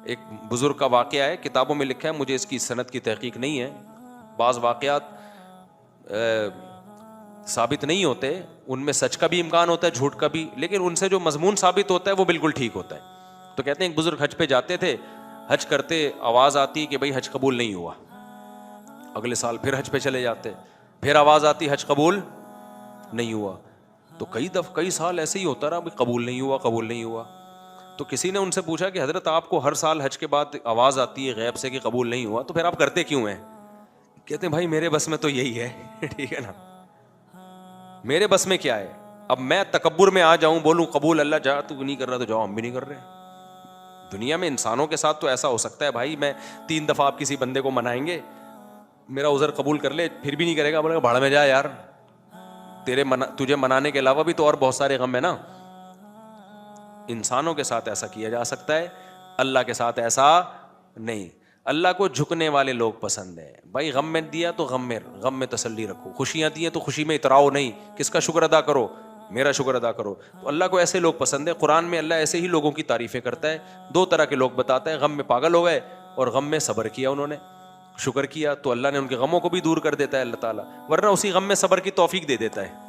एक बुजुर्ग का वाकया है, किताबों में लिखा है, मुझे इसकी सनद की तहकीक नहीं है। बाज़ वाकयात साबित नहीं होते, उनमें सच का भी इम्कान होता है, झूठ का भी, लेकिन उनसे जो मजमून साबित होता है वो बिल्कुल ठीक होता है। तो कहते हैं एक बुजुर्ग हज पे जाते थे, हज करते आवाज़ आती कि भाई हज कबूल नहीं हुआ। अगले साल फिर हज पे चले जाते, फिर आवाज़ आती हज कबूल नहीं हुआ। तो कई साल ऐसे ही होता रहा, भाई कबूल नहीं हुआ, कबूल नहीं हुआ। तो किसी ने उनसे पूछा कि हजरत आपको हर साल हज के बाद आवाज़ आती है गैब से कि कबूल नहीं हुआ, तो फिर आप करते क्यों हैं? कहते हैं भाई मेरे बस में तो यही है ठीक है ना, मेरे बस में क्या है। अब मैं तकब्बुर में आ जाऊं, बोलूं कबूल अल्लाह, जा तू नहीं कर रहा तो जाओ, हम भी नहीं कर रहे। दुनिया में इंसानों के साथ तो ऐसा हो सकता है भाई, मैं 3 दफा आप किसी बंदे को मनाएंगे, मेरा उज़र कबूल कर ले, फिर भी नहीं करेगा, बोलेगा भाड़ में जा यार, तुझे मनाने के अलावा भी तो और बहुत सारे गम है ना। इंसानों के साथ ऐसा किया जा सकता है, अल्लाह के साथ ऐसा नहीं। अल्लाह को झुकने वाले लोग पसंद है भाई। गम में दिया तो गम में तसल्ली रखो, खुशियां दी तो खुशी में इतराओ नहीं, किसका शुक्र अदा करो, मेरा शुक्र अदा करो। तो अल्लाह को ऐसे लोग पसंद है। कुरान में अल्लाह ऐसे ही लोगों की तारीफें करता है। 2 तरह के लोग बताता है, गम में पागल हो गए और गम में सब्र किया, उन्होंने शुक्र किया तो अल्लाह ने उनके गमों को भी दूर कर देता है अल्लाह ताला, वरना उसी गम में सब्र की तौफीक दे देता है।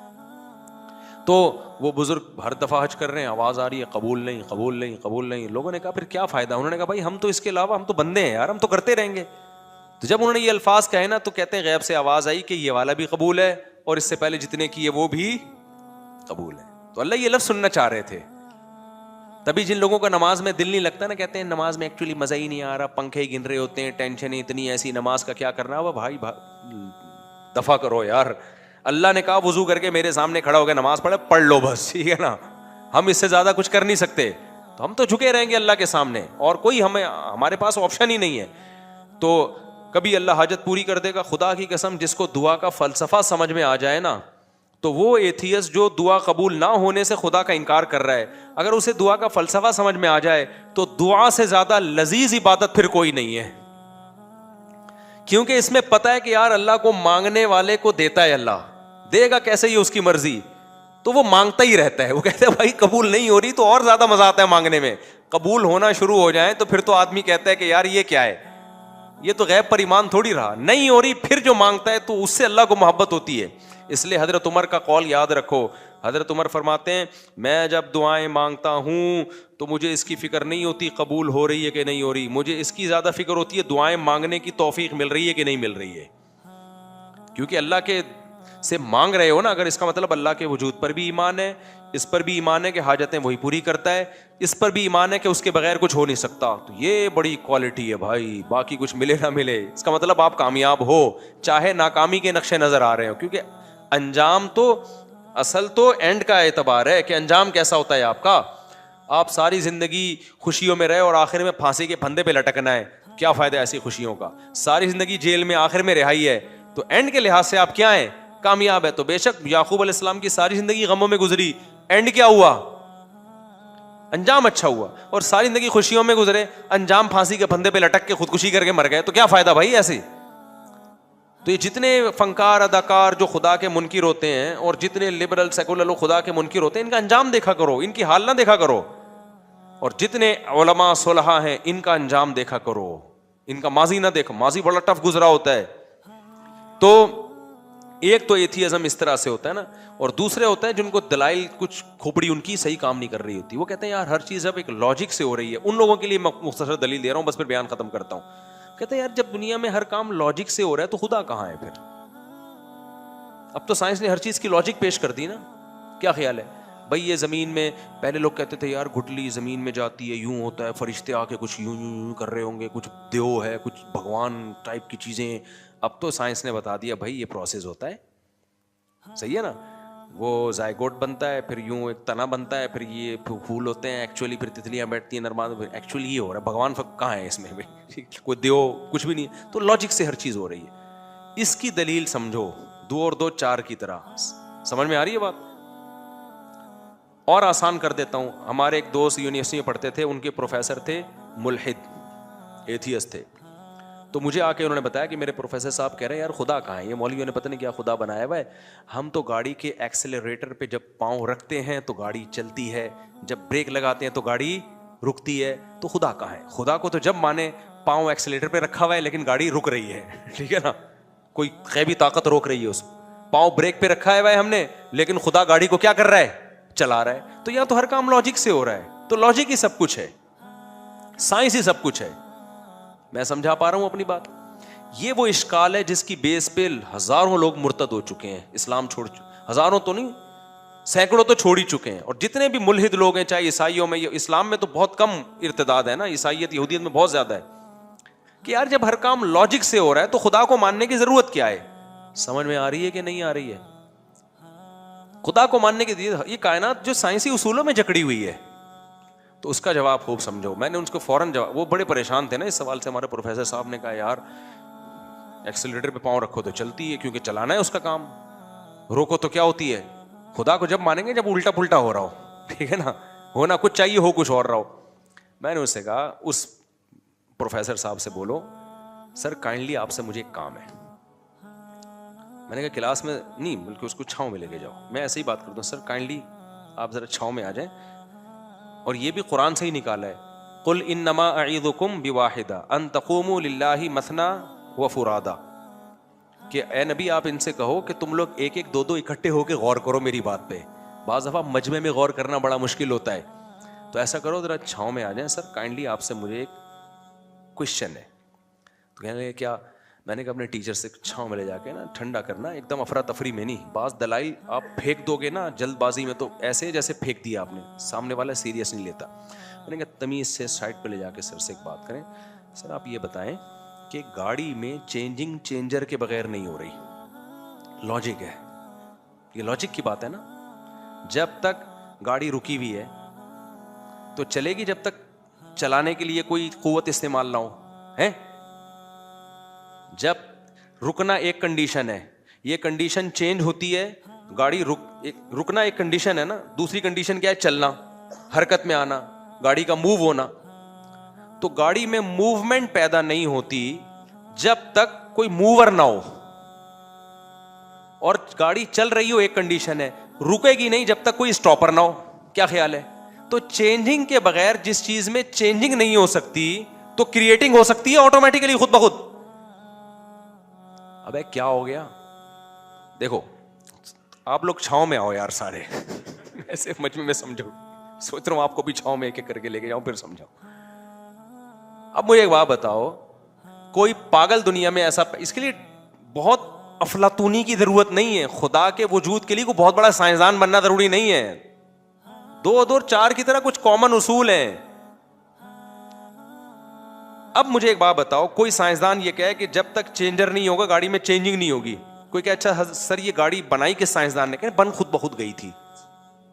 तो वो बुजुर्ग हर दफा हज कर रहे हैं, आवाज आ रही है कबूल नहीं, कबूल नहीं, कबूल नहीं। लोगों ने कहा फिर क्या फायदा? उन्होंने कहा भाई हम तो इसके अलावा, हम तो बंदे हैं यार, हम तो करते रहेंगे। तो जब उन्होंने ये अल्फाज कहे ना, तो कहते हैं गैब से आवाज आई कि ये वाला भी कबूल है और इससे पहले जितने किए वो भी कबूल है। तो अल्लाह ये लफ्ज सुनना चाह रहे थे। तभी जिन लोगों का नमाज में दिल नहीं लगता ना, कहते हैं नमाज में एक्चुअली मजा ही नहीं आ रहा, पंखे गिन रहे होते हैं, टेंशन इतनी, ऐसी नमाज का क्या करना। अब भाई दफा करो यार, अल्लाह ने कहा वुजू करके मेरे सामने खड़ा होकर नमाज पढ़ लो बस, ठीक है ना। हम इससे ज्यादा कुछ कर नहीं सकते, तो हम तो झुके रहेंगे अल्लाह के सामने, और कोई हमारे पास ऑप्शन ही नहीं है। तो कभी अल्लाह हाजत पूरी कर देगा। खुदा की कसम, जिसको दुआ का फलसफा समझ में आ जाए ना, तो वो एथियस्ट जो दुआ कबूल ना होने से खुदा का इनकार कर रहा है, अगर उसे दुआ का फलसफा समझ में आ जाए तो दुआ से ज्यादा लजीज इबादत फिर कोई नहीं है। क्योंकि इसमें पता है कि यार अल्लाह को मांगने वाले को देता है, अल्लाह देगा कैसे, ये उसकी मर्जी। तो वो मांगता ही रहता है। वो कहते हैं भाई कबूल नहीं हो रही, तो और ज्यादा मजा आता है मांगने में। कबूल होना शुरू हो जाए तो फिर तो आदमी कहता है कि यार ये क्या है, ये तो गैब पर ईमान थोड़ी रहा। नहीं हो रही, फिर जो मांगता है तो उससे अल्लाह को मोहब्बत होती है। इसलिए हजरत उमर का कौल याद रखो। हजरत उमर फरमाते हैं, मैं जब दुआएं मांगता हूं तो मुझे इसकी फिक्र नहीं होती कबूल हो रही है कि नहीं हो रही, मुझे इसकी ज्यादा फिक्र होती है दुआएं मांगने की तौफीक मिल रही है कि नहीं मिल रही है। क्योंकि अल्लाह के से मांग रहे हो ना, अगर इसका मतलब अल्लाह के वजूद पर भी ईमान है, इस पर भी ईमान है कि हाजतें वही पूरी करता है, इस पर भी ईमान है कि उसके बगैर कुछ हो नहीं सकता, तो ये बड़ी क्वालिटी है भाई। बाकी कुछ मिले ना मिले, इसका मतलब आप कामयाब हो, चाहे नाकामी के नक्शे नजर आ रहे हो। क्योंकि अंजाम तो, असल तो एंड का एतबार है कि अंजाम कैसा होता है आपका। आप सारी जिंदगी खुशियों में रहे और आखिर में फांसी के फंदे पे लटकना है, क्या फायदा ऐसी खुशियों का। सारी जिंदगी जेल में, आखिर में रिहाई है, तो एंड के लिहाज से आप क्या हैं, कामयाब है। तो बेशक याकूब अलैहिस्सलाम की सारी जिंदगी गमों में गुजरी, एंड क्या हुआ, अंजाम अच्छा हुआ। और सारी जिंदगी खुशियों में गुजरे, अंजाम फांसी के फंदे पे लटक के खुदकुशी करके मर गए, तो क्या फायदा भाई ऐसे। तो ये जितने फनकार अदाकार जो खुदा के मुनकिर होते हैं, और जितने लिबरल सेकुलर लोग खुदा के मुनकिर होते हैं, इनका अंजाम देखा करो, इनकी हाल ना देखा करो। और जितने उलमा सुलहा हैं, इनका अंजाम देखा करो, इनका माजी ना देखो। माजी बड़ा टफ गुजरा होता है। तो एक तो एथियज्म इस तरह से होता है ना, और दूसरे होता है जिनको दलाइल, कुछ खोपड़ी उनकी सही काम नहीं कर रही होती। वो कहते हैं यार हर चीज अब एक लॉजिक से हो रही है। उन लोगों के लिए मैं मुख्तसर दलील दे रहा हूं, बस फिर बयान खत्म करता हूं। कहते हैं यार जब दुनिया में हर काम लॉजिक से हो रहा है तो खुदा कहां है फिर? अब तो साइंस ने हर चीज की लॉजिक पेश कर दी ना। क्या ख्याल है भाई, ये जमीन में, पहले लोग कहते थे यार गुठली जमीन में जाती है, यूं होता है, फरिश्ते आके कुछ यूं यूं कर रहे होंगे, कुछ देव है, कुछ भगवान टाइप की चीजें। अब तो साइंस ने बता दिया भाई ये प्रोसेस होता है, सही है ना। वो जायगोट बनता है, फिर यूं एक तना बनता है, फिर ये फूल होते हैं, एक्चुअली फिर तितलियां बैठती हैं नरमा, एक्चुअली ये हो रहा है। भगवान कहाँ है इसमें भाई? कोई देव कुछ भी नहीं। तो लॉजिक से हर चीज हो रही है। इसकी दलील समझो, 2 और 2 4 की तरह। समझ में आ रही है बात? और आसान कर देता हूं। हमारे एक दोस्त यूनिवर्सिटी में पढ़ते थे, उनके प्रोफेसर थे मुल्हिद, एथियस्ट थे। तो मुझे आके उन्होंने बताया कि मेरे प्रोफेसर साहब कह रहे हैं यार खुदा कहाँ है, ये मौलवियों ने पता नहीं क्या खुदा बनाया हुआ है। हम तो गाड़ी के एक्सेलरेटर पे जब पाँव रखते हैं तो गाड़ी चलती है, जब ब्रेक लगाते हैं तो गाड़ी रुकती है, तो खुदा कहाँ है? खुदा को तो जब माने पाँव एक्सीलेटर पे रखा हुआ है लेकिन गाड़ी रुक रही है, ठीक है ना, कोई गैबी ताकत रोक रही है उसको। पाँव ब्रेक पे रखा है भाई हमने, लेकिन खुदा गाड़ी को क्या कर रहा है? चला रहा है। तो यहाँ तो हर काम लॉजिक से हो रहा है, तो लॉजिक ही सब कुछ है, साइंस ही सब कुछ है। मैं समझा पा रहा हूं अपनी बात? ये वो इश्काल है जिसकी बेस पे हजारों लोग मुर्तद हो चुके हैं, इस्लाम छोड़, हजारों तो नहीं, सैकड़ों तो छोड़ ही चुके हैं। और जितने भी मुल्हिद लोग हैं, चाहे ईसाइयों में, इस्लाम में तो बहुत कम इर्तिदाद है ना, ईसाइयत यहूदियत में बहुत ज्यादा है, कि यार जब हर काम लॉजिक से हो रहा है तो खुदा को मानने की जरूरत क्या है? समझ में आ रही है कि नहीं आ रही है? खुदा को मानने की ये कायनात जो साइंसी उसूलों में जकड़ी हुई है, तो उसका जवाब खूब समझो। मैंने उनको फौरन जवाब, वो बड़े परेशान थे ना इस सवाल से, हमारे प्रोफेसर साहब ने कहा यार एक्सीलरेटर पे पाँव रखो तो चलती है, क्योंकि चलाना है उसका काम, रोको तो क्या होती है? खुदा को जब मानेंगे जब उल्टा पुल्टा हो रहा हो, ठीक है ना, होना कुछ चाहिए, हो कुछ और रहा हो। मैंने उससे कहा, उस प्रोफेसर साहब से बोलो सर काइंडली आपसे मुझे एक काम है। मैंने कहा क्लास में नहीं, बल्कि उसको छाँव में लेके जाओ। मैं ऐसे ही बात करता हूँ, सर काइंडली आप जरा छाँव में आ जाएं, और ये भी कुरान से ही निकाला है, कुल इन्नमा अईदुकुम बिवाहिदा अन तक़ूमू लिल्लाहि मसना व फुरादा, कि ए नबी आप इनसे कहो कि तुम लोग एक एक दो दो इकट्ठे होकर गौर करो मेरी बात पे। बाज़ दफ़ा मजमे में गौर करना बड़ा मुश्किल होता है, तो ऐसा करो जरा छाँव में आ जाएं। सर काइंडली आपसे मुझे एक क्वेश्चन है। तो कहने लगे क्या? मैंने कहा अपने टीचर से छाँव में ले जाके ना ठंडा करना, एकदम अफरा तफरी में नहीं, बाज़ दलाइल आप फेंक दोगे ना जल्दबाजी में तो ऐसे जैसे फेंक दिया आपने, सामने वाला सीरियस नहीं लेता। मैंने कहा तमीज़ से साइड पे ले जाके सर से एक बात करें, सर आप ये बताएं कि गाड़ी में चेंजिंग चेंजर के बगैर नहीं हो रही, लॉजिक है, ये लॉजिक की बात है ना। जब तक गाड़ी रुकी हुई है तो चलेगी, जब तक चलाने के लिए कोई कुव्वत इस्तेमाल ना हो, है? जब रुकना एक कंडीशन है, ये कंडीशन चेंज होती है, गाड़ी रुकना एक कंडीशन है ना, दूसरी कंडीशन क्या है? चलना, हरकत में आना, गाड़ी का मूव होना। तो गाड़ी में मूवमेंट पैदा नहीं होती जब तक कोई मूवर ना हो, और गाड़ी चल रही हो एक कंडीशन है, रुकेगी नहीं जब तक कोई स्टॉपर ना हो। क्या ख्याल है? तो चेंजिंग के बगैर जिस चीज में चेंजिंग नहीं हो सकती, तो क्रिएटिंग हो सकती है ऑटोमेटिकली, खुद ब खुद। अबे क्या हो गया? देखो आप लोग छांव में आओ यार सारे ऐसे मजमे में समझो, सोच रहा हूं आपको भी छांव में एक एक करके लेके जाऊं, फिर समझाओ। अब मुझे एक बात बताओ, कोई पागल दुनिया में ऐसा, इसके लिए बहुत अफलातूनी की जरूरत नहीं है, खुदा के वजूद के लिए कोई बहुत बड़ा साइंसदान बनना जरूरी नहीं है। 2 और 2 4 की तरह कुछ कॉमन उसूल हैं। अब मुझे एक बात बताओ, कोई साइंसदान ये कहे कि जब तक चेंजर नहीं होगा गाड़ी में चेंजिंग नहीं होगी। कोई कहे अच्छा सर ये गाड़ी बनाई किस साइंसदान ने? कहे बन खुद ब खुद गई थी।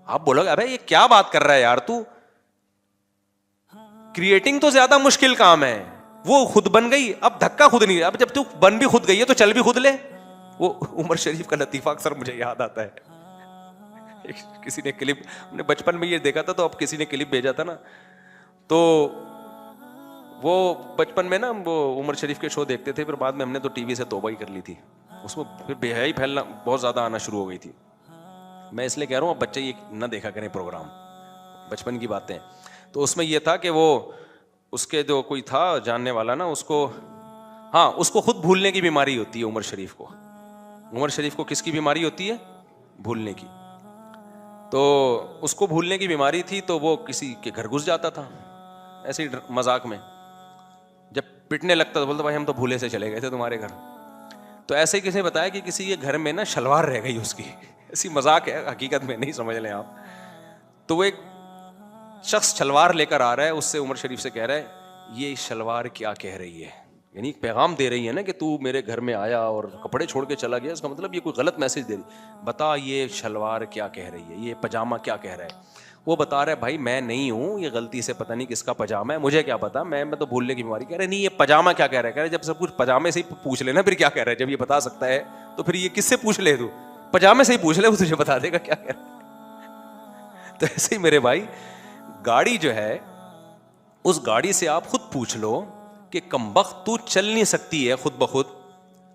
आप बोलोगे अबे ये क्या बात कर रहा है यार तू, क्रिएटिंग तो ज्यादा मुश्किल काम है, वो खुद बन गई, अब धक्का खुद नहीं। अब जब तू बन भी खुद गई है तो चल भी खुद ले। वो उमर शरीफ का लतीफा अक्सर मुझे याद आता है, किसी ने क्लिप, हमने बचपन में ये देखा था, तो अब किसी ने क्लिप भेजा था ना, तो वो बचपन में ना वो उमर शरीफ के शो देखते थे, फिर बाद में हमने तो टीवी से तौबा ही कर ली थी, उसमें फिर बेहयाई फैलना बहुत ज़्यादा आना शुरू हो गई थी। मैं इसलिए कह रहा हूँ अब बच्चे ये ना देखा करें प्रोग्राम, बचपन की बातें। तो उसमें ये था कि वो उसके जो कोई था जानने वाला ना, उसको, हाँ उसको खुद भूलने की बीमारी होती है उमर शरीफ को। उमर शरीफ को किसकी बीमारी होती है? भूलने की। तो उसको भूलने की बीमारी थी, तो वो किसी के घर घुस जाता था ऐसे ही मजाक में, जब पिटने लगता तो बोलता भाई हम तो भूले से चले गए थे तुम्हारे घर। तो ऐसे ही किसी ने बताया कि किसी के घर में ना शलवार रह गई उसकी, ऐसी मजाक है, हकीकत में नहीं समझ लें आप। तो वो एक शख्स शलवार लेकर आ रहा है, उससे उमर शरीफ से कह रहा है ये शलवार क्या कह रही है, यानी एक पैगाम दे रही है ना कि तू मेरे घर में आया और कपड़े छोड़ के चला गया, इसका मतलब ये कोई गलत मैसेज दे रही। बता ये शलवार क्या कह रही है, ये पजामा क्या कह रहा है। वो बता रहा है भाई मैं नहीं हूँ, ये गलती से पता नहीं किसका पजामा है, मुझे क्या पता, मैं तो भूलने की बीमारी। कह रहे नहीं ये पजामा क्या कह रहा है। कह रहे जब सब कुछ पजामे से ही पूछ लेना फिर क्या कह रहा है, जब ये बता सकता है तो फिर ये किससे पूछ ले, तू पजामे से ही पूछ ले, वो तुझे बता देगा क्या कह रहा है। तो ऐसे ही मेरे भाई गाड़ी जो है, उस गाड़ी से आप खुद पूछ लो कि कमबख्त तू चल नहीं सकती है खुद ब खुद,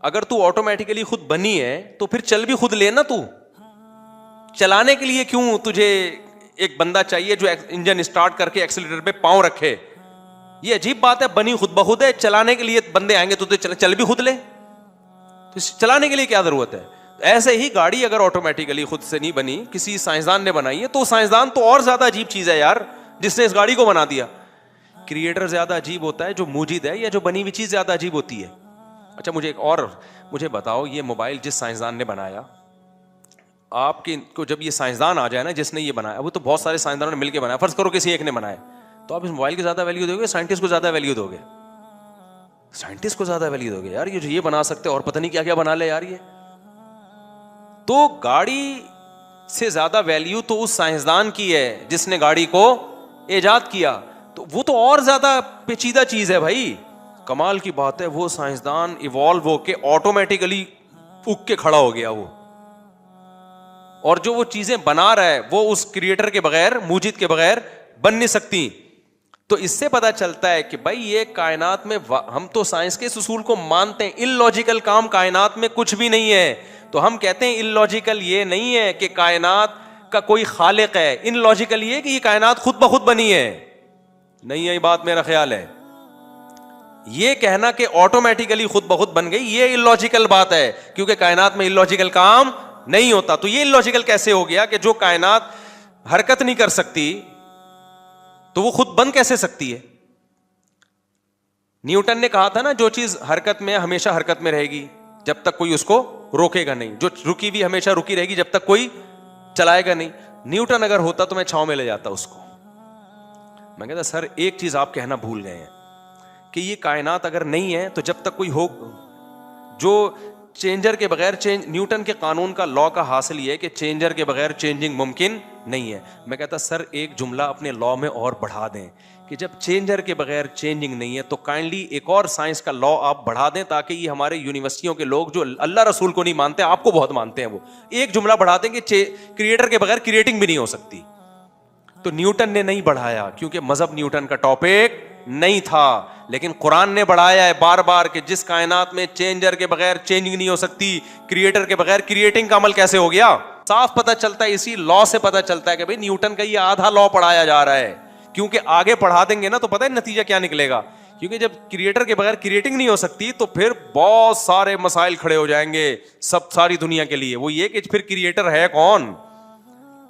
अगर तू ऑटोमेटिकली खुद बनी है तो फिर चल भी खुद लेना। तू चलाने के लिए क्यों तुझे एक बंदा चाहिए जो इंजन स्टार्ट करके एक्सीलरेटर पे पांव रखे। ये अजीब बात है, बनी खुद ब खुद है, चलाने के लिए बंदे आएंगे तो चल भी खुद ले, तो चलाने के लिए क्या जरूरत है। ऐसे ही गाड़ी अगर ऑटोमेटिकली खुद से नहीं बनी, किसी साइंसदान ने बनाई है, तो साइंसदान तो और ज्यादा अजीब चीज है यार, जिसने इस गाड़ी को बना दिया। क्रिएटर ज्यादा अजीब होता है जो मूजिद है, या जो बनी हुई चीज ज्यादा अजीब होती है। अच्छा मुझे बताओ, ये मोबाइल जिस साइंसदान ने बनाया, आपके को जब ये साइंसदान आ जाए ना जिसने ये बनाया, वो तो बहुत सारे साइंसदानों ने मिलकर बनाया, फर्ज करो किसी एक ने बनाया, तो आप इस मोबाइल को ज्यादा वैल्यू दोगे, साइंटिस्ट को ज्यादा वैल्यू दोगे? साइंटिस्ट को ज्यादा वैल्यू दोगे यार, ये जो ये बना सकते और पता नहीं क्या क्या बना ले यार ये। तो गाड़ी से ज्यादा वैल्यू तो उस साइंसदान की है जिसने गाड़ी को इजाद किया, तो वो तो और ज्यादा पेचीदा चीज है भाई। कमाल की बात है, वो साइंसदान इवॉल्व होके ऑटोमेटिकली उग के खड़ा हो गया वो, और जो वो चीजें बना रहा है वो उस क्रिएटर के बगैर, मूजिद के बगैर बन नहीं सकती। तो इससे पता चलता है कि भाई ये कायनात में, हम तो साइंस के इस उसूल को मानते हैं, इलॉजिकल काम कायनात में कुछ भी नहीं है। तो हम कहते हैं इलॉजिकल ये नहीं है कि कायनात का कोई खालिक है, इनलॉजिकल ये कि ये कायनात खुद ब खुद बनी है। नहीं है ये बात, मेरा ख्याल है ये कहना कि ऑटोमेटिकली खुद ब खुद बन गई, ये इलॉजिकल बात है, क्योंकि कायनात में इलॉजिकल काम नहीं होता। तो ये इलॉजिकल कैसे हो गया कि जो कायनात हरकत नहीं कर सकती तो वो खुद बन कैसे सकती है? न्यूटन ने कहा था ना, जो चीज हरकत में हमेशा हरकत में रहेगी जब तक कोई उसको रोकेगा नहीं, जो रुकी भी हमेशा रुकी रहेगी जब तक कोई चलाएगा नहीं। न्यूटन अगर होता तो मैं छांव में ले जाता उसको। मैं कहता सर एक चीज आप कहना भूल गए हैं कि ये कायनात अगर नहीं है तो जब तक कोई हो, जो चेंजर के बगैर न्यूटन के कानून का लॉ का हासिल ये है कि चेंजर के बगैर चेंजिंग मुमकिन नहीं है। मैं कहता सर एक जुमला अपने लॉ में और बढ़ा दें कि जब चेंजर के बगैर चेंजिंग नहीं है तो काइंडली एक और साइंस का लॉ आप बढ़ा दें, ताकि ये हमारे यूनिवर्सिटियों के लोग जो अल्लाह रसूल को नहीं मानते, आपको बहुत मानते हैं, वो एक जुमला बढ़ा दें कि क्रिएटर के बगैर क्रिएटिंग भी नहीं हो सकती। तो न्यूटन ने नहीं बढ़ाया क्योंकि मजहब न्यूटन का टॉपिक नहीं था, लेकिन कुरान ने बढ़ाया है बार बार कि जिस कायनात में चेंजर के बगैर चेंजिंग नहीं हो सकती, क्रिएटर के बगैर क्रिएटिंग का अमल कैसे हो गया। साफ पता चलता है, इसी लॉ से पता चलता है कि भाई न्यूटन का ये आधा लॉ पढ़ाया जा रहा है, क्योंकि आगे पढ़ा देंगे ना तो पता है नतीजा क्या निकलेगा। क्योंकि जब क्रिएटर के बगैर क्रिएटिंग नहीं हो सकती तो फिर बहुत सारे मसाइल खड़े हो जाएंगे सारी दुनिया के लिए। वो ये कि फिर क्रिएटर है कौन।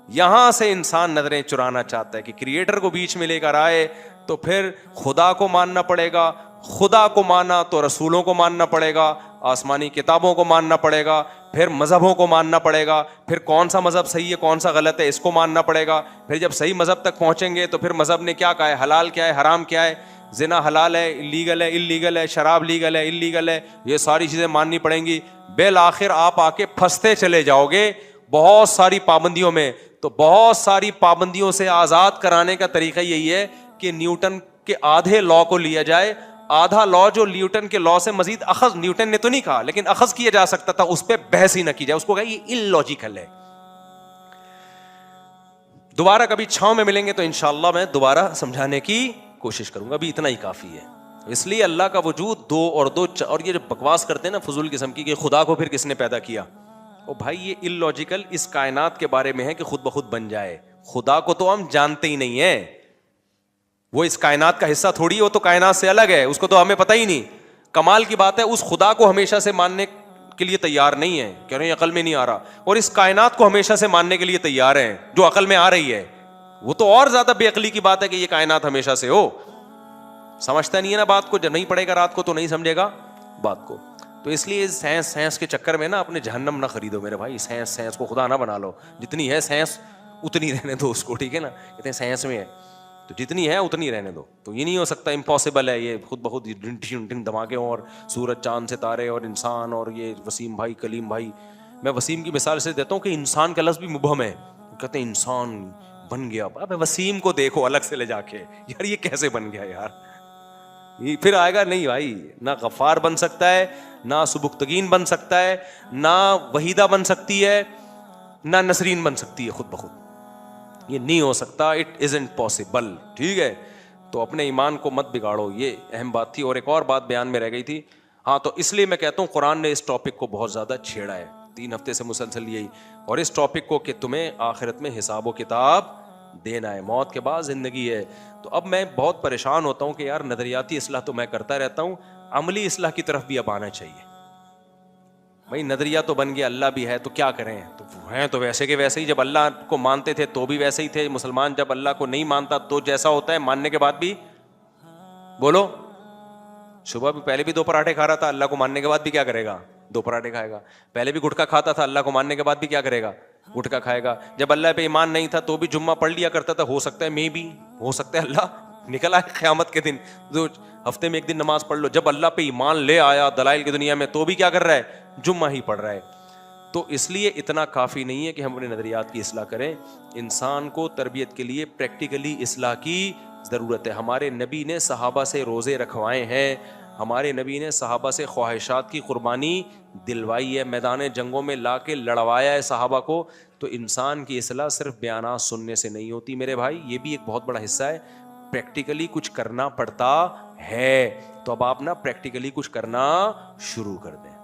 यहां से इंसान नजरें चुराना चाहता है कि क्रिएटर को बीच में लेकर आए तो फिर खुदा को मानना पड़ेगा, खुदा को माना तो रसूलों को मानना पड़ेगा, आसमानी किताबों को मानना पड़ेगा, फिर मजहबों को मानना पड़ेगा, फिर कौन सा मजहब सही है कौन सा गलत है इसको मानना पड़ेगा। फिर जब सही मजहब तक पहुंचेंगे तो फिर मजहब ने क्या कहा है, हलाल क्या है हराम क्या है, जिना हलाल है लीगल है इल्लीगल है, शराब लीगल है इल्लीगल है, ये सारी चीजें माननी पड़ेंगी। बेल आखिर आप आके फंसते चले जाओगे बहुत सारी पाबंदियों में। तो बहुत सारी पाबंदियों से आजाद कराने का तरीका यही है कि न्यूटन के आधे लॉ को लिया जाए, आधा लॉ जो न्यूटन के लॉ से मजीद अखज, न्यूटन ने तो नहीं कहा लेकिन अखज किया जा सकता था, उस पर बहस ही ना की जाए, उसको कहा ये इलॉजिकल है। दोबारा कभी छांव में मिलेंगे तो इंशाअल्लाह मैं दोबारा समझाने की कोशिश करूंगा, अभी इतना ही काफी है। इसलिए अल्लाह का वजूद दो और दो, और ये जो बकवास करते हैं ना फजूल किस्म की कि खुदा को फिर किसने पैदा किया, ओ भाई ये इलॉजिकल इस कायनात के बारे में है कि खुद ब खुद बन जाए। खुदा को तो हम जानते ही नहीं है, वो इस कायनात का हिस्सा थोड़ी, वो तो कायनात से अलग है, उसको तो हमें पता ही नहीं। कमाल की बात है उस खुदा को हमेशा से मानने के लिए तैयार नहीं है, कह रहे हैं अकल में नहीं आ रहा, और इस कायनात को हमेशा से मानने के लिए तैयार हैं जो अकल में आ रही है। वो तो और ज्यादा बेअकली की बात है कि ये कायनात हमेशा से हो। समझता नहीं है ना बात को, जब नहीं पढ़ेगा रात को तो नहीं समझेगा बात को। तो इसलिए साइंस के चक्कर में ना अपने जहन्नम ना खरीदो मेरे भाई, साइंस को खुदा ना बना लो। जितनी है साइंस उतनी रहने दो उसको, ठीक है ना। कहते हैं साइंस में है तो जितनी है उतनी रहने दो। तो ये नहीं हो सकता, इम्पॉसिबल है ये खुद ब खुद धमाके और सूरज चांद सितारे और इंसान और ये वसीम भाई कलीम भाई। मैं वसीम की मिसाल से देता हूँ कि इंसान का लफ्ज़ भी मुबहम है। कहते हैं इंसान बन गया, अब वसीम को देखो अलग से ले जाके, यार ये कैसे बन गया यार, ये फिर आएगा नहीं भाई। ना गफ्फार बन सकता है, ना सुबुक्तगीन बन सकता है, ना वहीदा बन सकती है, ना नसरीन बन सकती है खुद ब खुद, ये नहीं हो सकता, इट इजंट पॉसिबल। ठीक है, तो अपने ईमान को मत बिगाड़ो, ये अहम बात थी। और एक और बात बयान में रह गई थी, हाँ, तो इसलिए मैं कहता हूँ कुरान ने इस टॉपिक को बहुत ज़्यादा छेड़ा है 3 हफ्ते से मुसलसल यही, और इस टॉपिक को कि तुम्हें आखिरत में हिसाब व किताब देना है, मौत के बाद जिंदगी है। तो अब मैं बहुत परेशान होता हूं कि यार नजरियाती इस्लाह तो मैं करता रहता हूं, अमली इस्लाह की तरफ भी अब आना चाहिए। भाई नजरिया तो बन गया, अल्लाह भी है तो क्या करें, तो हैं तो वैसे के वैसे ही। जब अल्लाह को मानते थे तो भी वैसे ही थे। मुसलमान जब अल्लाह को नहीं मानता तो जैसा होता है, मानने के बाद भी, बोलो, सुबह भी पहले भी 2 पराठे खा रहा था, अल्लाह को मानने के बाद भी क्या करेगा, 2 पराठे खाएगा। पहले भी गुटखा खाता था, अल्लाह को मानने के बाद भी क्या करेगा, गुटखा खाएगा। जब अल्लाह पे ईमान नहीं था तो भी जुम्मा पढ़ लिया करता था। हो सकता है मे भी, हो सकता है अल्लाह निकल आए क़यामत के दिन, जो हफ्ते में 1 दिन नमाज पढ़ लो। जब अल्लाह पे ईमान ले आया दलाइल की दुनिया में तो भी क्या कर रहा है, जुम्मा ही पढ़ रहा है। तो इसलिए इतना काफ़ी नहीं है कि हम अपने नज़रियात की इस्लाह करें, इंसान को तरबियत के लिए प्रैक्टिकली इस्लाह की ज़रूरत है। हमारे नबी ने सहाबा से रोज़े रखवाए हैं, हमारे नबी ने सहाबा से ख्वाहिशात की कुर्बानी दिलवाई है, मैदान जंगों में ला के लड़वाया है सहाबा को। तो इंसान की इस्लाह सिर्फ बयानात सुनने से नहीं होती मेरे भाई, ये भी एक बहुत बड़ा हिस्सा है, प्रैक्टिकली कुछ करना पड़ता है। तो अब आप ना प्रैक्टिकली कुछ करना शुरू कर दें।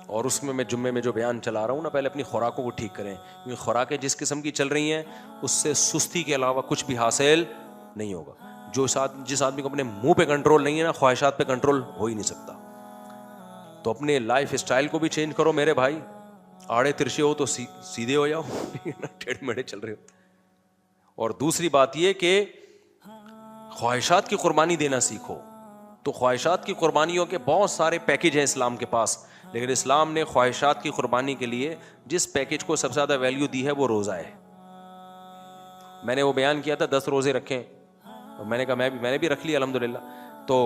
और उसमें मैं जुम्मे में जो बयान चला रहा हूँ ना, पहले अपनी खुराकों को ठीक करें, क्योंकि खुराकें जिस किस्म की चल रही हैं उससे सुस्ती के अलावा कुछ भी हासिल नहीं होगा। जिस आदमी को अपने मुंह पे कंट्रोल नहीं है ना, ख्वाहिशात पे कंट्रोल हो ही नहीं सकता। तो अपने लाइफ स्टाइल को भी चेंज करो मेरे भाई। आड़े तिरछे हो तो सीधे हो जाओ, टेढ़े मेढ़े चल रहे हो। और दूसरी बात यह कि ख्वाहिशात की कुर्बानी देना सीखो। तो ख्वाहिशात की कुर्बानियों के बहुत सारे पैकेज हैं इस्लाम के पास, लेकिन इस्लाम ने ख्वाहिशात की कुर्बानी के लिए जिस पैकेज को सबसे ज़्यादा वैल्यू दी है वो रोज़ा है। मैंने वो बयान किया था 10 रोज़े रखें, और मैंने कहा मैंने भी रख लिया अल्हम्दुलिल्लाह। तो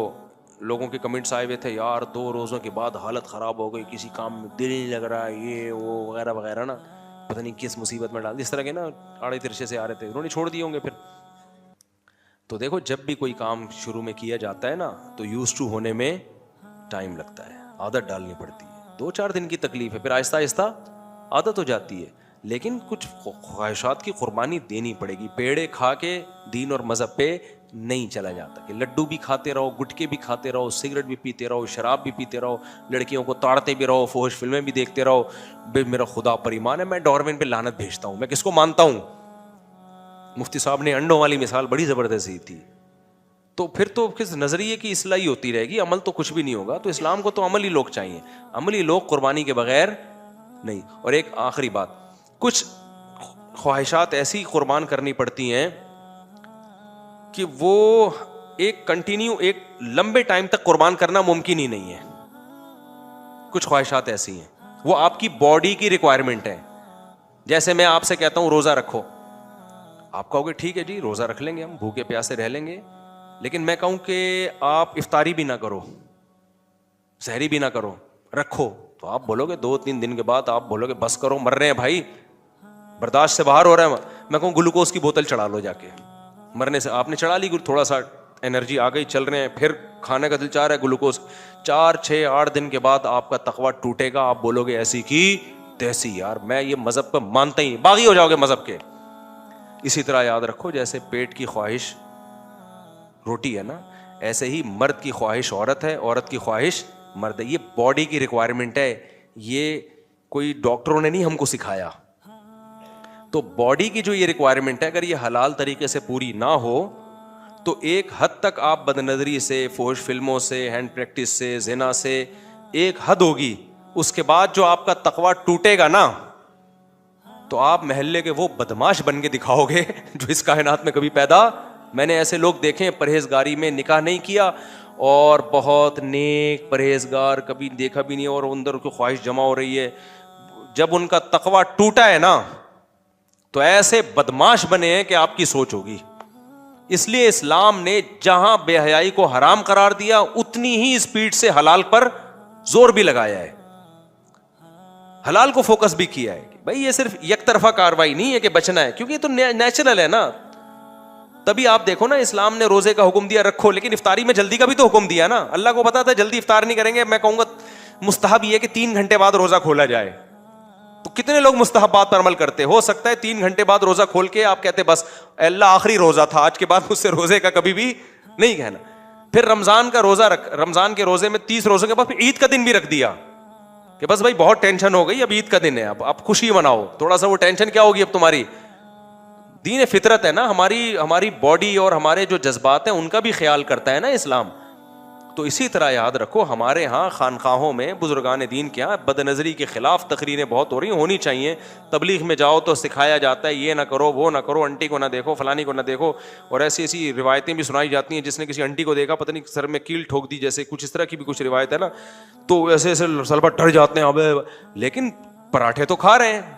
लोगों के कमेंट्स आए हुए थे, यार 2 रोज़ों के बाद हालत ख़राब हो गई, किसी काम में दिल नहीं लग रहा, ये वो वगैरह वगैरह ना, पता नहीं किस मुसीबत में डाल, इस तरह के ना आड़े तिरछे से आ रहे थे, उन्होंने छोड़ दिए होंगे फिर। तो देखो, जब भी कोई काम शुरू में किया जाता है ना, तो यूज्ड टू होने में टाइम लगता है, आदत डालनी पड़ती है। 2-4 दिन की तकलीफ है, फिर आहिस्ता आहिस्ता आदत हो जाती है। लेकिन कुछ ख्वाहिशात की कुर्बानी देनी पड़ेगी। पेड़े खा के दीन और मज़हब पे नहीं चला जाता कि लड्डू भी खाते रहो, गुटके भी खाते रहो, सिगरेट भी पीते रहो, शराब भी पीते रहो, लड़कियों को ताड़ते भी रहो, फोहश फिल्में भी देखते रहो। बे मेरा खुदा पर ईमान है, मैं डार्विन पे लानत भेजता हूँ। मैं किसको मानता हूँ? मुफ्ती साहब ने अंडों वाली मिसाल बड़ी ज़बरदस्त दी थी। तो फिर तो किस नज़रिए की इस्लाही होती रहेगी, अमल तो कुछ भी नहीं होगा। तो इस्लाम को तो अमली लोग चाहिए, अमली लोग कुर्बानी के बगैर नहीं। और एक आखिरी बात, कुछ ख्वाहिशात ऐसी कुर्बान करनी पड़ती हैं कि वो एक लंबे टाइम तक कुर्बान करना मुमकिन ही नहीं है। कुछ ख्वाहिशात ऐसी हैं, वो आपकी बॉडी की रिक्वायरमेंट है। जैसे मैं आपसे कहता हूं रोज़ा रखो, आप कहोगे ठीक है जी रोज़ा रख लेंगे, हम भूखे प्यासे रह लेंगे। लेकिन मैं कहूं कि आप इफ्तारी भी ना करो, सहरी भी ना करो, रखो, तो आप बोलोगे 2-3 दिन के बाद आप बोलोगे बस करो, मर रहे हैं भाई, बर्दाश्त से बाहर हो रहा है। मैं कहूँ ग्लूकोज की बोतल चढ़ा लो जाके, मरने से आपने चढ़ा ली, थोड़ा सा एनर्जी आ गई, चल रहे हैं, फिर खाने का दिल चाह रहा है, ग्लूकोज। 4-6-8 दिन के बाद आपका तकवा टूटेगा, आप बोलोगे ऐसी की तैसी, यार मैं ये मज़हब पर मानता ही नहीं, बागी हो जाओगे मज़हब के। इसी तरह याद रखो, जैसे पेट की ख्वाहिश रोटी है ना, ऐसे ही मर्द की ख्वाहिश औरत है, औरत की ख्वाहिश मर्द है। ये बॉडी की रिक्वायरमेंट है, ये कोई डॉक्टरों ने नहीं हमको सिखाया। तो बॉडी की जो ये रिक्वायरमेंट है, अगर ये हलाल तरीके से पूरी ना हो तो एक हद तक आप बदनजरी से, फोश फिल्मों से, हैंड प्रैक्टिस से, जिना से, एक हद होगी। उसके बाद जो आपका तकवा टूटेगा ना, तो आप महल्ले के वो बदमाश बन के दिखाओगे जो इस कायनात में कभी पैदा। मैंने ऐसे लोग देखे, परहेजगारी में निकाह नहीं किया और बहुत नेक परहेजगार, कभी देखा भी नहीं, और अंदर की ख्वाहिश जमा हो रही है। जब उनका तकवा टूटा है ना, तो ऐसे बदमाश बने हैं कि आपकी सोच होगी। इसलिए इस्लाम ने जहां बेहयाई को हराम करार दिया, उतनी ही स्पीड से हलाल पर जोर भी लगाया है, हलाल को फोकस भी किया है कि भाई ये सिर्फ एक तरफा कार्रवाई नहीं है कि बचना है, क्योंकि ये तो नेचुरल है ना। तभी आप देखो ना, इस्लाम ने रोजे का हुक्म दिया रखो, लेकिन इफ्तारी में जल्दी का भी तो हुक्म दिया ना। अल्लाह को पता था जल्दी इफ्तार नहीं करेंगे। मैं कहूंगा मुस्तहब ये कि 3 घंटे बाद रोजा खोला जाए। तो कितने लोग मुस्तहबात पर अमल करते? हो सकता है 3 घंटे बाद रोजा खोल के आप कहते बस अल्लाह आखिरी रोजा था, आज के बाद मुझसे रोजे का कभी भी नहीं कहना। फिर रमजान का रोजा रमजान के रोजे में 30 रोजों के बाद फिर ईद का दिन भी रख दिया कि बस भाई बहुत टेंशन हो गई, अब ईद का दिन है, अब आप खुशी मनाओ। थोड़ा सा वो टेंशन क्या होगी अब तुम्हारी, दीन फितरत है ना, हमारी बॉडी और हमारे जो जज्बात हैं उनका भी ख्याल करता है ना इस्लाम। तो इसी तरह याद रखो, हमारे यहाँ खानकाहों में बुजुर्गान दीन के यहाँ बदनज़री के खिलाफ तकरीरें बहुत हो रही, होनी चाहिए। तबलीग में जाओ तो सिखाया जाता है ये ना करो, वो ना करो, आंटी को ना देखो, फलानी को ना देखो, और ऐसी ऐसी रिवायतें भी सुनाई जाती हैं। जिसने किसी आंटी को देखा पता नहीं सर में कील ठोक दी, जैसे कुछ इस तरह की भी कुछ रिवायत है ना, तो ऐसे ऐसे सलबा डर जाते हैं। अब लेकिन पराठे तो खा रहे हैं।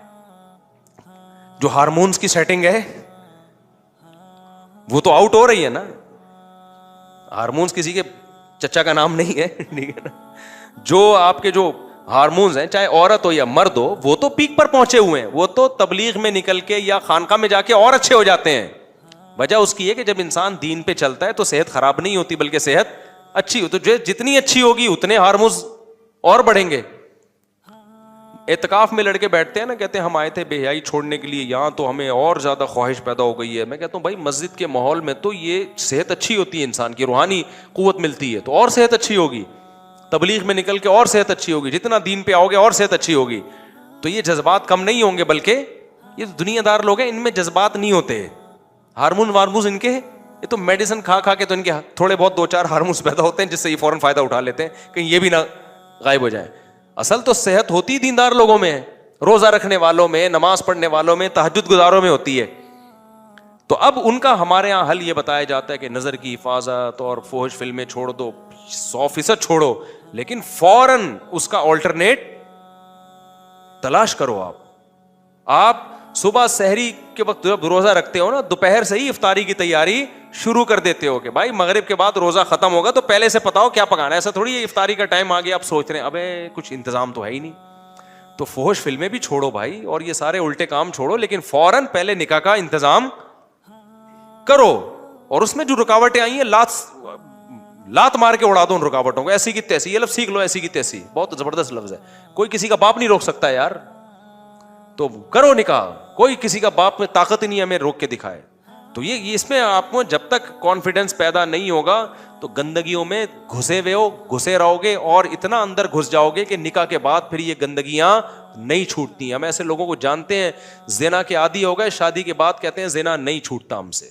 जो हार्मोन्स की सेटिंग है वो तो आउट हो रही है ना। हार्मोन्स किसी के चचा का नाम नहीं है, ठीक है ना। जो आपके जो हार्मोन्स हैं, चाहे औरत हो या मर्द हो, वो तो पीक पर पहुंचे हुए हैं। वो तो तबलीग में निकल के या खानका में जाके और अच्छे हो जाते हैं। वजह उसकी है कि जब इंसान दीन पे चलता है तो सेहत खराब नहीं होती बल्कि सेहत अच्छी हो। तो जो जितनी अच्छी होगी उतने हार्मोन्स और बढ़ेंगे। एतकाफ में लड़के बैठते हैं ना, कहते हैं हम आए थे बेहयाई छोड़ने के लिए, यहाँ तो हमें और ज्यादा ख्वाहिश पैदा हो गई है। मैं कहता हूँ भाई मस्जिद के माहौल में तो ये सेहत अच्छी होती है, इंसान की रूहानी कुव्वत मिलती है, तो और सेहत अच्छी होगी। तबलीग में निकल के और सेहत अच्छी होगी, जितना दीन पे आओगे और सेहत अच्छी होगी। तो ये जज्बात कम नहीं होंगे, बल्कि ये दुनियादार लोग हैं, इनमें जज्बात नहीं होते। हार्मोन वार्मोन इनके, ये तो मेडिसिन खा खा के तो इनके थोड़े बहुत 2-4 हार्मोन्स पैदा होते हैं, जिससे ये फौरन फायदा उठा लेते हैं कहीं ये भी ना गायब हो जाए। असल तो सेहत होती दीनदार लोगों में है, रोजा रखने वालों में, नमाज पढ़ने वालों में, तहज्जुद गुजारों में होती है। तो अब उनका हमारे यहाँ हल ये बताया जाता है कि नजर की हिफाजत और फोहश फिल्में छोड़ दो, 100% छोड़ो, लेकिन फौरन उसका ऑल्टरनेट तलाश करो। आप सुबह सहरी के वक्त जब रोजा रखते हो ना, दोपहर से ही इफ्तारी की तैयारी शुरू कर देते हो कि भाई मगरिब के बाद रोजा खत्म होगा तो पहले से पता हो क्या पकाना है। ऐसा थोड़ी है इफ्तारी का टाइम आ गया आप सोच रहे हैं अबे कुछ इंतजाम तो है ही नहीं। तो फोहश फिल्में भी छोड़ो भाई, और ये सारे उल्टे काम छोड़ो, लेकिन फौरन पहले निकाह का इंतजाम करो। और उसमें जो रुकावटें आई हैं, लात मार के उड़ा दो उन रुकावटों को, ऐसी की तैसी। ये लफ्ज सीख लो, ऐसी की तैसी बहुत जबरदस्त लफ्ज है। कोई किसी का बाप नहीं रोक सकता है यार, तो करो निकाह। कोई किसी का बाप में ताकत ही नहीं है हमें रोक के दिखाए। तो ये इसमें आपको जब तक कॉन्फिडेंस पैदा नहीं होगा तो गंदगियों में घुसे रहोगे, और इतना अंदर घुस जाओगे कि निकाह के बाद फिर ये गंदगियां नहीं छूटती। हम ऐसे लोगों को जानते हैं, जिना के आदी हो गए, शादी के बाद कहते हैं जिना नहीं छूटता हमसे।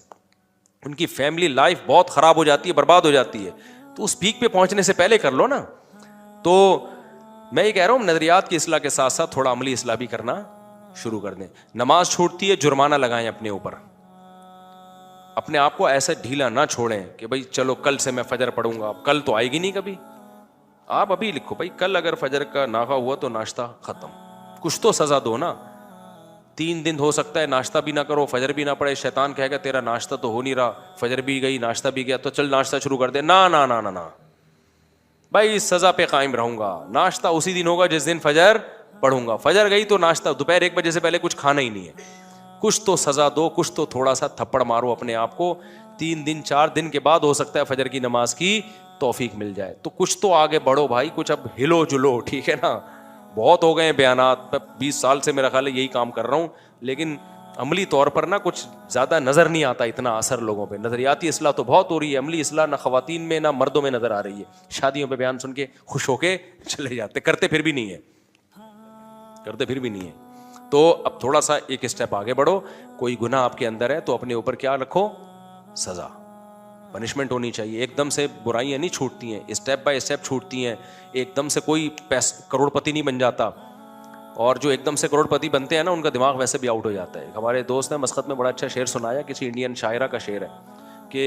उनकी फैमिली लाइफ बहुत खराब हो जाती है, बर्बाद हो जाती है। तो उस पीक पे पहुंचने से पहले कर लो ना। तो मैं ये कह रहा हूं, नजरियात की इस्लाह के साथ साथ थोड़ा अमली इस्लाह भी करना शुरू कर दें। नमाज छूटती है, जुर्माना लगाएं अपने ऊपर। अपने आप को ऐसा ढीला ना छोड़ें कि भाई चलो कल से मैं फजर पढ़ूंगा। कल तो आएगी नहीं कभी। आप अभी लिखो भाई कल अगर फजर का नागा हुआ तो नाश्ता खत्म। कुछ तो सजा दो ना। 3 दिन हो सकता है नाश्ता भी ना करो, फजर भी ना पड़े, शैतान कहेगा तेरा नाश्ता तो हो नहीं रहा, फजर भी गई नाश्ता भी गया, तो चल नाश्ता शुरू कर दे। ना ना ना ना ना भाई, इस सजा पे कायम रहूंगा। नाश्ता उसी दिन होगा जिस दिन फजर पढ़ूंगा। फजर गई तो नाश्ता दोपहर 1 बजे से पहले कुछ खाना ही नहीं है। कुछ तो सजा दो, कुछ तो थोड़ा सा थप्पड़ मारो अपने आप को। 3 दिन 4 दिन के बाद हो सकता है फजर की नमाज की तौफीक मिल जाए। तो कुछ तो आगे बढ़ो भाई, कुछ अब हिलो जुलो, ठीक है ना। बहुत हो गए बयानात, 20 साल से मेरा ख्याल है यही काम कर रहा हूँ, लेकिन अमली तौर पर ना कुछ ज़्यादा नज़र नहीं आता इतना असर लोगों पे। नज़रियाती इस्लाह तो बहुत हो रही है, अमली इस्लाह ना ख़वातीन में ना मर्दों में नज़र आ रही है। शादियों पे बयान सुन के खुश होके चले जाते, करते फिर भी नहीं है। तो अब थोड़ा सा एक स्टेप आगे बढ़ो। कोई गुनाह आपके अंदर है तो अपने ऊपर क्या रखो, सजा, पनिशमेंट होनी चाहिए। एकदम से बुराइयां नहीं छूटती हैं, स्टेप बाय स्टेप छूटती हैं। एकदम से कोई करोड़पति नहीं बन जाता, और जो एकदम से करोड़पति बनते हैं ना उनका दिमाग वैसे भी आउट हो जाता है। हमारे दोस्त ने मस्कत में बड़ा अच्छा शेर सुनाया, किसी इंडियन शायरा का शेर है कि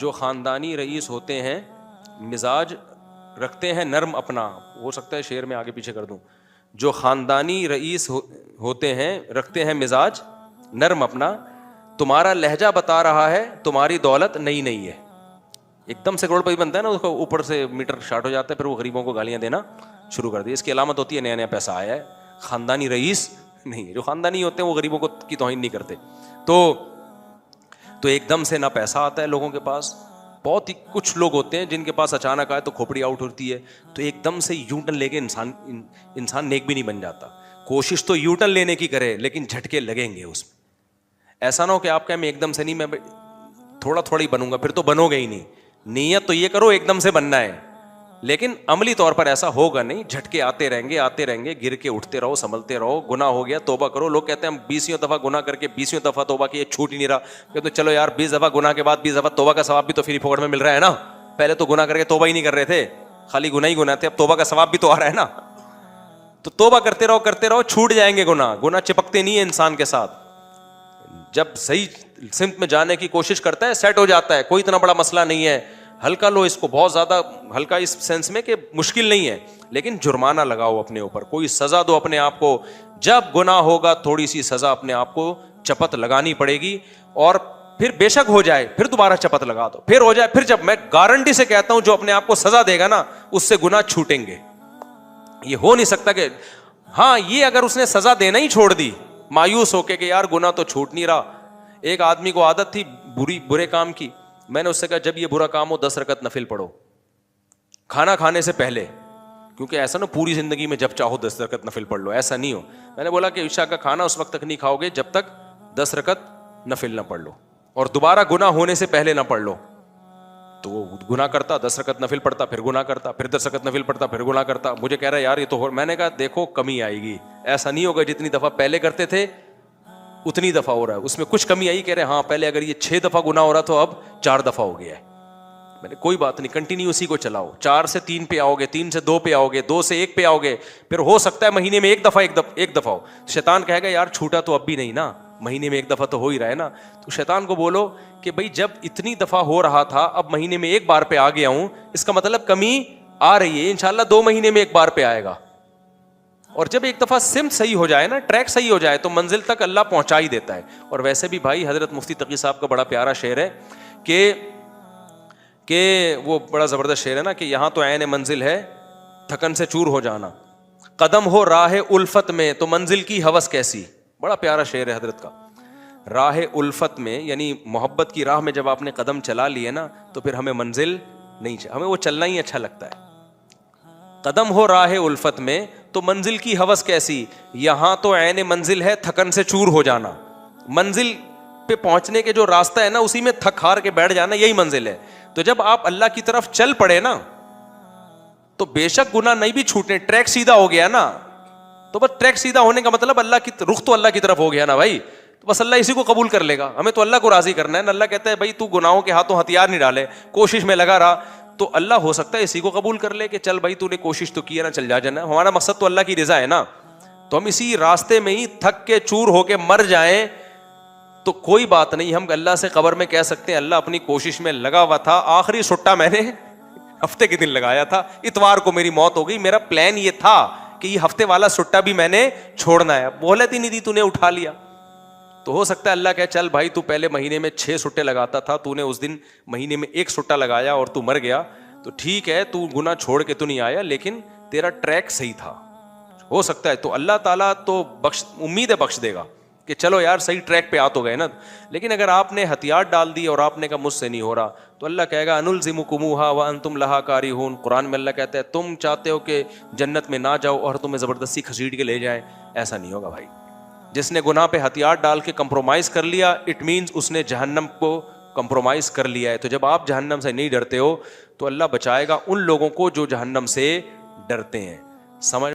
जो ख़ानदानी रईस होते हैं मिजाज रखते हैं नर्म अपना। हो सकता है शेर में आगे पीछे कर दूं। जो ख़ानदानी रईस होते हैं रखते हैं मिजाज नर्म अपना, तुम्हारा लहजा बता रहा है तुम्हारी दौलत नई नहीं है। एकदम से करोड़पति बनता है ना, उसको ऊपर से मीटर शार्ट हो जाता है, फिर वो गरीबों को गालियां देना शुरू कर दी। इसकी अलामत होती है नया नया पैसा आया है। ख़ानदानी रईस नहीं है, जो ख़ानदानी होते हैं वो गरीबों को की तौहीन नहीं करते। तो एकदम से ना पैसा आता है लोगों के पास। बहुत ही कुछ लोग होते हैं जिनके पास अचानक आए तो खोपड़ी आउट होती है, तो एकदम से यू टर्न लेके इंसान नेक भी नहीं बन जाता। कोशिश तो यू टर्न लेने की करे, लेकिन झटके लगेंगे उसमें। ऐसा ना हो कि आप कहें मैं एकदम से नहीं, मैं थोड़ा थोड़ा ही बनूंगा, फिर तो बनोगे ही नहीं। नीयत तो ये करो एकदम से बनना है, लेकिन अमली तौर पर ऐसा होगा नहीं, झटके आते रहेंगे, गिर के उठते रहो, संभलते रहो, गुनाह हो गया तौबा करो। लोग कहते हैं हम 20वीं दफा गुनाह करके 20वीं दफा तौबा की, छूट ही नहीं रहा। कहते चलो यार 20 दफा गुनाह के बाद 20 दफा तौबा का सवाब भी तो फ्री फोकट में मिल रहा है ना। पहले तो गुनाह करके तौबा ही नहीं कर रहे थे, खाली गुनाह ही गुनाह थे, अब तौबा का सवाब भी तो आ रहा है ना। तो तौबा करते रहो, छूट जाएंगे गुनाह। गुनाह चिपकते नहीं है इंसान के साथ। जब सही सिमत में जाने की कोशिश करता है सेट हो जाता है, कोई इतना बड़ा मसला नहीं है। हल्का लो इसको, बहुत ज्यादा हल्का इस सेंस में कि मुश्किल नहीं है, लेकिन जुर्माना लगाओ अपने ऊपर, कोई सजा दो अपने आप को। जब गुनाह होगा थोड़ी सी सजा अपने आप को चपत लगानी पड़ेगी, और फिर बेशक हो जाए फिर दोबारा चपत लगा दो, फिर हो जाए फिर। जब मैं गारंटी से कहता हूं जो अपने आप को सजा देगा ना उससे गुनाह छूटेंगे। ये हो नहीं सकता कि हाँ, ये अगर उसने सजा देना ही छोड़ दी मायूस होके कि यार गुनाह तो छूट नहीं रहा। एक आदमी को आदत थी बुरे काम की। मैंने उससे कहा जब ये बुरा काम हो 10 रकत नफिल पढ़ो खाना खाने से पहले, क्योंकि ऐसा ना पूरी जिंदगी में जब चाहो 10 रकत नफिल पढ़ लो, ऐसा नहीं हो। मैंने बोला कि ईशा का खाना उस वक्त तक नहीं खाओगे जब तक 10 रकत नफिल ना पढ़ लो, और दोबारा गुनाह होने से पहले ना पढ़ लो। तो वो गुनाह करता, 10 रकत नफिल पढ़ता, फिर गुनाह करता, फिर 10 रकत नफिल पढ़ता, फिर गुनाह करता। मुझे कह रहा है यार ये तो हो। मैंने कहा देखो कमी आएगी, ऐसा नहीं होगा जितनी दफा पहले करते थे उतनी दफा हो रहा है, उसमें कुछ कमी आई। कह रहे हाँ पहले अगर ये 6 दफा गुनाह हो रहा तो अब 4 दफा हो गया है। मैंने कोई बात नहीं, कंटिन्यू उसी को चलाओ। 4 से 3 पे आओगे, 3 से 2 पे आओगे, 2 से 1 पे आओगे, फिर हो सकता है महीने में एक दफा हो। शैतान कहेगा यार छूटा तो अब भी नहीं ना, महीने में एक दफा तो हो ही रहा है ना। तो शैतान को बोलो कि भाई जब इतनी दफा हो रहा था अब महीने में एक बार पे आ गया हूं, इसका मतलब कमी आ रही है, इंशाल्लाह 2 महीने में एक बार पे आएगा। और जब एक दफा सिमत सही हो जाए ना, ट्रैक सही हो जाए, तो मंजिल तक अल्लाह पहुंचा ही देता है। और वैसे भी भाई हजरत मुफ्ती तकी साहब का बड़ा प्यारा शेर है कि वो बड़ा जबरदस्त शेर है ना कि यहां तो ऐन मंजिल है थकन से चूर हो जाना, कदम हो राह उल्फत में तो मंजिल की हवस कैसी। बड़ा प्यारा शेर है हजरत का। राह उल्फत में यानी मोहब्बत की राह में जब आपने कदम चला लिए ना तो फिर हमें मंजिल नहीं, हमें वो चलना ही अच्छा लगता है। कदम हो राह उल्फत में तो मंजिल की हवस कैसी, यहां तो ऐन मंजिल है थकन से चूर हो जाना। मंजिल पे पहुंचने के जो रास्ता है ना उसी में थक हार के बैठ जाना, यही मंजिल है। तो जब आप अल्लाह की तरफ चल पड़े ना तो बेशक गुनाह नहीं भी छूटने, ट्रैक सीधा हो गया ना, तो बस ट्रैक सीधा होने का मतलब अल्लाह की रुख तो अल्लाह की तरफ हो गया ना भाई, तो बस अल्लाह इसी को कबूल कर लेगा। हमें तो अल्लाह को राजी करना है ना। अल्लाह कहता है भाई तू गुनाहों के हाथों हथियार नहीं डाले, कोशिश में लगा रहा, तो अल्लाह हो सकता है इसी को कबूल कर ले कि चल भाई तूने कोशिश तो की है ना, चल जा जाना। हमारा मकसद तो अल्लाह की रजा है ना, तो हम इसी रास्ते में ही थक के चूर होके मर जाएं तो कोई बात नहीं। हम अल्लाह से कब्र में कह सकते हैं अल्लाह अपनी कोशिश में लगा हुआ था, आखिरी सुट्टा मैंने हफ्ते के दिन लगाया था, इतवार को मेरी मौत हो गई, मेरा प्लान ये था कि ये हफ्ते वाला सुट्टा भी मैंने छोड़ना है, मोहलत ही नहीं दी, तूने उठा लिया। तो हो सकता है अल्लाह कहे चल भाई तू पहले महीने में 6 सुट्टे लगाता था, तूने उस दिन महीने में 1 सुट्टा लगाया और तू मर गया, तो ठीक है तू गुनाह छोड़ के तो नहीं आया, लेकिन तेरा ट्रैक सही था। हो सकता है तो अल्लाह ताला तो उम्मीद है बख्श देगा कि चलो यार सही ट्रैक पे आ तो गए ना। लेकिन अगर आपने हथियार डाल दी और आपने कहा मुझसे नहीं हो रहा, तो अल्लाह कहेगा अनुलज़िमुकुमुहा व अंतुम लहा कारिहून। कुरान में अल्लाह कहता है तुम चाहते हो कि जन्नत में ना जाओ और तुम्हें ज़बरदस्ती खसीट के ले जाए, ऐसा नहीं होगा भाई। जिसने गुनाह पे हथियार डाल के कंप्रोमाइज़ कर लिया, इट मीन्स उसने जहन्नम को कंप्रोमाइज़ कर लिया है। तो जब आप जहन्नम से नहीं डरते हो तो अल्लाह बचाएगा उन लोगों को जो जहन्नम से डरते हैं। समझ